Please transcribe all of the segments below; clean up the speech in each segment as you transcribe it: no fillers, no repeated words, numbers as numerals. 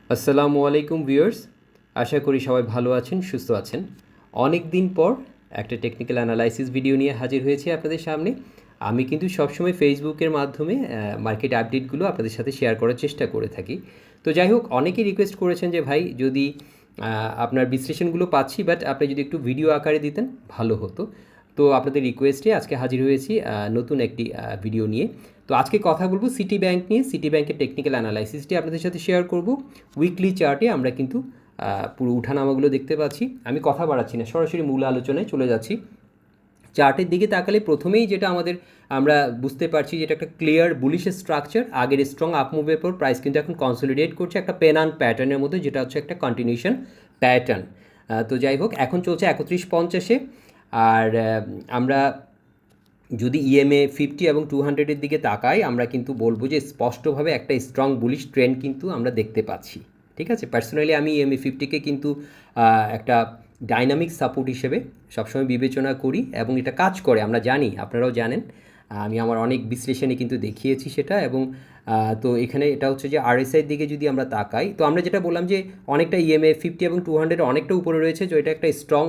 আসসালামু আলাইকুম ভিউয়ার্স, আশা করি সবাই ভালো আছেন, সুস্থ আছেন। অনেক দিন পর একটা টেকনিক্যাল অ্যানালাইসিস ভিডিও নিয়ে হাজির হয়েছি আপনাদের সামনে। আমি কিন্তু সবসময় ফেসবুকের মাধ্যমে মার্কেট আপডেটগুলো আপনাদের সাথে শেয়ার করার চেষ্টা করে থাকি। তো যাই হোক, অনেকেই রিকোয়েস্ট করেছেন যে ভাই যদি আপনার বিশ্লেষণগুলো পাচ্ছি, বাট আপনি যদি একটু ভিডিও আকারে দিতেন ভালো হতো। তো আপনাদের রিকোয়েস্টে আজকে হাজির হয়েছি নতুন একটি ভিডিও নিয়ে। তো আজকে কথা বলবো সিটি ব্যাংক নিয়ে। সিটি ব্যাংকের টেকনিক্যাল অ্যানালাইসিসটি আপনাদের সাথে শেয়ার করব। উইকলি চার্টে আমরা কিন্তু পুরো উঠানামাগুলো দেখতে পাচ্ছি। আমি কথা বাড়াচ্ছি না, সরাসরি মূল আলোচনায় চলে যাচ্ছি। চার্টের দিকে তাকালে প্রথমেই যেটা আমরা বুঝতে পারছি, যেটা একটা ক্লিয়ার বুলিশ স্ট্রাকচার। আগের স্ট্রং আপ মুভের পর প্রাইস কিন্তু এখন কনসলিডেট করছে একটা পেন অ্যান্ড প্যাটার্নের মধ্যে, যেটা হচ্ছে একটা কন্টিনিউশন প্যাটার্ন। তো যাই হোক, এখন চলছে 31.50-এ। আর আমরা যদি ইএমএ 50 এবং 200-এর দিকে তাকাই, আমরা কিন্তু বলবো যে স্পষ্টভাবে একটা স্ট্রং বুলিশ ট্রেন্ড কিন্তু আমরা দেখতে পাচ্ছি। ঠিক আছে, পার্সোনালি আমি ইএমএ 50-কে কিন্তু একটা ডাইনামিক সাপোর্ট হিসেবে সবসময় বিবেচনা করি এবং এটা কাজ করে, আমরা জানি, আপনারাও জানেন। আমি আমার অনেক বিশ্লেষণে কিন্তু দেখিয়েছি সেটা। এবং তো এখানে এটা হচ্ছে যে আরএসআইয়ের দিকে যদি আমরা তাকাই, তো আমরা যেটা বললাম যে অনেকটা ইএমএ 50 এবং 200 অনেকটা উপরে রয়েছে, যে এটা একটা স্ট্রং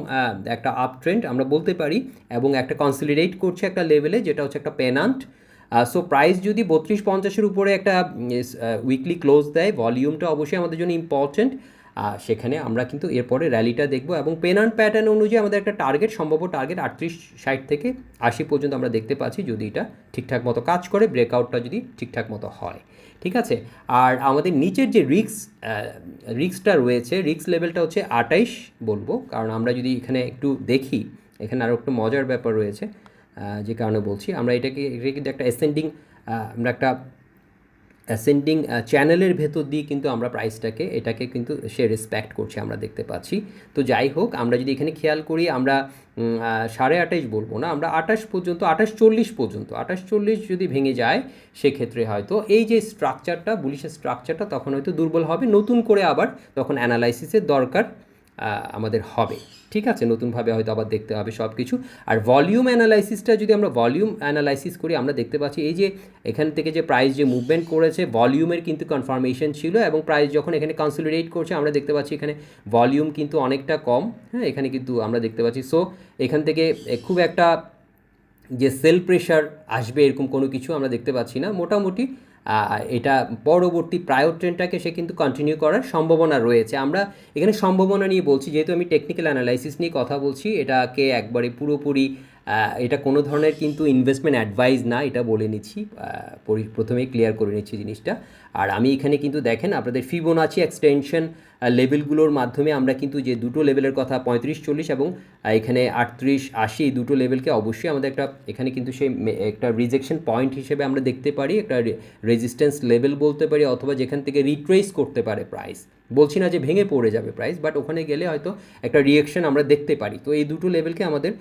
একটা আপ ট্রেন্ড আমরা বলতে পারি, এবং একটা কনসলিডেট করছে একটা লেভেলে, যেটা হচ্ছে একটা পেনান্ট। সো প্রাইস যদি 32.50-এর উপরে একটা উইকলি ক্লোজ দেয়, ভলিউমটা অবশ্যই আমাদের জন্য ইম্পর্টেন্ট। সেখানে আমরা কিন্তু এরপরে র্যালিটা দেখব, এবং পেনান্ট প্যাটার্ন অনুযায়ী আমাদের একটা টার্গেট, সম্ভাব্য টার্গেট 38-60 থেকে 80 পর্যন্ত আমরা দেখতে পাচ্ছি, যদি এটা ঠিকঠাক মতো কাজ করে, ব্রেকআউটটা যদি ঠিকঠাক মতো হয়। ঠিক আছে। আর আমাদের নিচের যে রিক্সটা রয়েছে, রিক্স লেভেলটা হচ্ছে 28 বলবো, কারণ আমরা যদি এখানে একটু দেখি, এখানে আরও একটু মজার ব্যাপার রয়েছে, যে কারণে বলছি। আমরা এটা কিন্তু একটা আমরা একটা অ্যাসেন্ডিং চ্যানেলের ভেতর দিয়ে কিন্তু আমরা এটাকে কিন্তু সে রেসপেক্ট করছে, আমরা দেখতে পাচ্ছি। তো যাই হোক, আমরা যদি এখানে খেয়াল করি, আমরা 28.5 বলবো না, আমরা 28 পর্যন্ত, 28.40 পর্যন্ত, 28.40 যদি ভেঙে যায়, সেক্ষেত্রে হয়তো এই যে স্ট্রাকচারটা, বুলিশের স্ট্রাকচারটা তখন হয়তো দুর্বল হবে, নতুন করে আবার তখন অ্যানালাইসিসের দরকার আমাদের হবে। ঠিক আছে, নতুনভাবে হয়তো আবার দেখতে হবে সব কিছু। আর ভলিউম অ্যানালাইসিসটা যদি আমরা ভলিউম অ্যানালাইসিস করি, আমরা দেখতে পাচ্ছি এই যে এখান থেকে যে প্রাইস যে মুভমেন্ট করেছে, ভলিউমের কিন্তু কনফার্মেশন ছিল, এবং প্রাইস যখন এখানে কনসলিডেট করছে, আমরা দেখতে পাচ্ছি এখানে ভলিউম কিন্তু অনেকটা কম। হ্যাঁ, এখানে কিন্তু আমরা দেখতে পাচ্ছি। সো এখান থেকে খুব একটা যে সেল প্রেশার আসবে এরকম কোনো কিছু আমরা দেখতে পাচ্ছি না। মোটামুটি এটা পরবর্তী প্রায়র ট্রেন্ডটাকে সে কিন্তু কন্টিনিউ করার সম্ভাবনা রয়েছে। আমরা এখানে সম্ভাবনা নিয়ে বলছি, যেহেতু আমি টেকনিক্যাল অ্যানালাইসিস নিয়ে কথা বলছি, এটাকে একবারে পুরোপুরি এটা কোনো ধরনের কিন্তু ইনভেস্টমেন্ট অ্যাডভাইস না, এটা বলে নিচ্ছি, প্রথমেই ক্লিয়ার করে নিচ্ছি জিনিসটা। আর আমি এখানে কিন্তু দেখেন আপনাদের ফিবোনাচি এক্সটেনশন লেভেলগুলোর মাধ্যমে আমরা কিন্তু যে দুটো লেভেলের কথা, 35-40 এবং এখানে 38-80, এই দুটো লেভেলকে অবশ্যই আমাদের এখানে কিন্তু সেই একটা রিজেকশন পয়েন্ট হিসেবে আমরা দেখতে পারি, একটা রেজিস্ট্যান্স লেভেল বলতে পারি, অথবা যেখান থেকে রিট্রেস করতে পারে প্রাইস। বলছি না যে ভেঙে পড়ে যাবে প্রাইস, বাট ওখানে গেলে হয়তো একটা রিয়েকশন আমরা দেখতে পারি। তো এই দুটো লেভেলকে আমাদের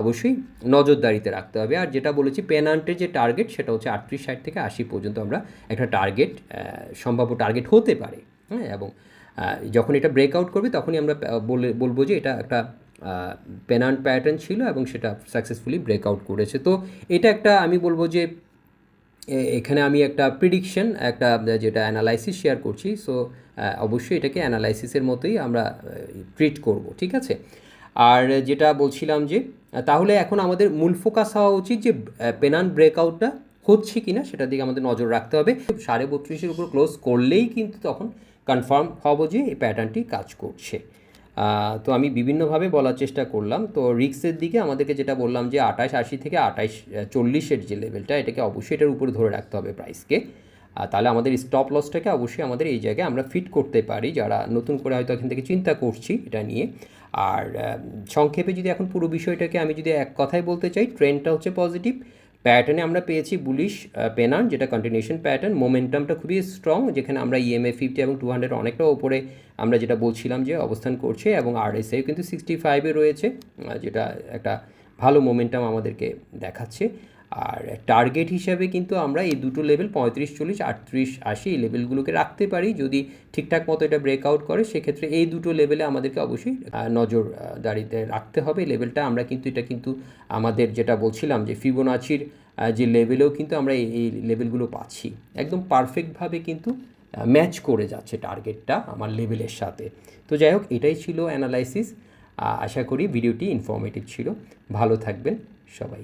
অবশ্যই নজরদারিতে রাখতে হবে। আর যেটা বলেছি, পেনান্টের যে টার্গেট, সেটা হচ্ছে 38-60 থেকে 80 পর্যন্ত আমরা একটা টার্গেট, সম্ভাব্য টার্গেট হতে পারে। হ্যাঁ, এবং যখন এটা ব্রেকআউট করবে, তখনই আমরা বলবো যে এটা একটা পেনান্ট প্যাটার্ন ছিল, এবং সেটা সাকসেসফুলি ব্রেকআউট করেছে। তো এটা একটা, আমি বলবো যে এখানে আমি একটা প্রিডিকশন, একটা যেটা অ্যানালাইসিস শেয়ার করছি। সো অবশ্যই এটাকে অ্যানালাইসিসের মতোই আমরা ট্রিট করব। ঠিক আছে। আর যেটা বলছিলাম যে তাহলে এখন আমাদের মূল ফোকাস হওয়া উচিত যে পেনান্ট ব্রেকআউটটা হচ্ছে কি না, সেটার দিকে আমাদের নজর রাখতে হবে। 32.5-এর উপর ক্লোজ করলেই কিন্তু তখন কনফার্ম হব যে এই প্যাটার্নটি কাজ করছে। তো আমি বিভিন্নভাবে বলার চেষ্টা করলাম। তো রিক্সের দিকে আমাদেরকে যেটা বললাম যে 28-80 থেকে 28-40-এর যে লেভেলটা, এটাকে অবশ্যই এটার উপরে ধরে রাখতে হবে প্রাইসকে। তাহলে আমাদের স্টপ লসটাকে অবশ্যই আমাদের এই জায়গায় আমরা ফিট করতে পারি, যারা নতুন করে হয়তো এখান থেকে চিন্তা করছি এটা নিয়ে। আর সংক্ষেপে যদি এখন পুরো বিষয়টাকে আমি যদি এক কথায় বলতে চাই, ট্রেন্ডটা হচ্ছে পজিটিভ। প্যাটার্নে আমরা পেয়েছি বুলিশ পেনান্ট, যেটা কন্টিনিউশন প্যাটার্ন। মোমেন্টামটা খুবই স্ট্রং, যেখানে আমরা ইএমএ 50 এবং 200 অনেকটা ওপরে আমরা যেটা বলছিলাম যে অবস্থান করছে, এবং আরএসআই কিন্তু 65-এ রয়েছে, যেটা একটা ভালো মোমেন্টাম আমাদেরকে দেখাচ্ছে। আর টার্গেট হিসাবে কিন্তু আমরা এই দুটো লেভেল 35-40, 38-80 এই লেভেলগুলোকে রাখতে পারি। যদি ঠিকঠাক মতো এটা ব্রেকআউট করে, সেক্ষেত্রে এই দুটো লেভেলে আমাদেরকে অবশ্যই নজরদারিতে রাখতে হবে লেভেলটা। আমরা কিন্তু এটা কিন্তু আমাদের যেটা বলছিলাম যে ফিবোনাচির যে লেভেলেও কিন্তু আমরা এই লেভেলগুলো পাচ্ছি, একদম পারফেক্টভাবে কিন্তু ম্যাচ করে যাচ্ছে টার্গেটটা আমার লেভেলের সাথে। তো যাই হোক, এটাই ছিল অ্যানালাইসিস। আশা করি ভিডিওটি ইনফরমেটিভ ছিল। ভালো থাকবেন সবাই।